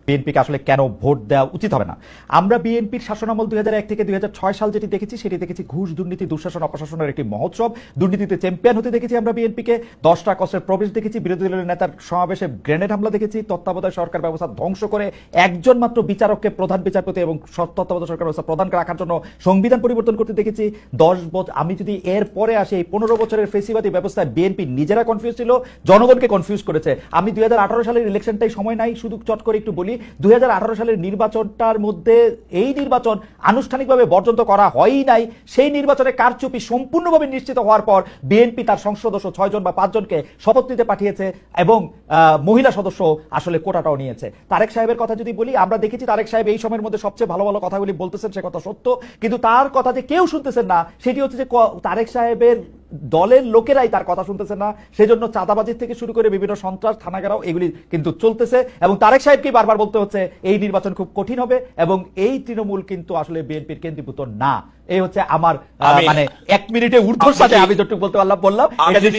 বিএনপিকে আসলে কেন ভোট দেওয়া উচিত হবে না। আমরা বিএনপির শাসনামল 2001 থেকে 2006 সাল যেটি দেখেছি সেটি দেখেছি ঘুষ দুর্নীতি দুঃশাসন অপশাসনের একটি মহোৎসব, দুর্নীতিতে চ্যাম্পিয়ন হতে দেখেছি আমরা বিএনপিকে, 10টা কষ্টের প্রবেশ দেখেছি, বিরোধী দলের নেতার সমাবেশে গ্রেনেড হামলা দেখেছি, তত্ত্বাবধায়ক সরকার ব্যবস্থা ধ্বংস করে একজন মাত্র বিচারককে প্রধান বিচারপতি এবং তত্ত্বাবধায়ক সরকার ব্যবস্থা প্রধান রাখার জন্য সংবিধান পরিবর্তন করতে দেখেছি। 10 বছর আমি যদি এর পরে আসি, এই 15 বছরের ফেসিবাদী ব্যবস্থায় বিএনপি নিজেরা কনফিউজ ছিল, জনগণকে কনফিউজ করেছে। আমি 2018 সালের ইলেকশনটাই সময় নাই, শুধু চট করে একটু বলি, 2018 সালের নির্বাচনটার মধ্যে এই নির্বাচন আনুষ্ঠানিকভাবে বর্জন করা হয়ই নাই। সেই নির্বাচনে কারচুপি সম্পূর্ণভাবে নিশ্চিত হওয়ার পর বিএনপি তার সংসদ সদস্য 6 জন বা 5 জনকে শপথ নিতে পাঠিয়েছে এবং মহিলা সদস্য আসলে কোটাটাও নিয়েছে। তারেক সাহেবের কথা যদি বলি, আমরা দেখেছি তারেক সাহেব এই সময়ের মধ্যে সবচেয়ে ভালো ভালো কথাগুলি বলতেছেন, সে কথা সত্য, কিন্তু তার কথা যে কেউ শুনতেছেন না সেটি হচ্ছে যে তারেক সাহেবের দলের লোকেরাই তার কথা শুনতেছেন না, সেজন্য চাঁদাবাজির থেকে শুরু করে বিভিন্ন সন্ত্রাস থানাঘেরাও এগুলি কিন্তু চলতেছে এবং তারেক সাহেবকে বারবার বলতে হচ্ছে এই নির্বাচন খুব কঠিন হবে এবং এই তৃণমূল কিন্তু আসলে বিএনপির কেন্দ্রীভূত না। এই হচ্ছে আমার মানে 1 মিনিটে ঊর্ধ্বর সাথে আমি যতটুকু বলতে পারলাম বললাম। এটা যদি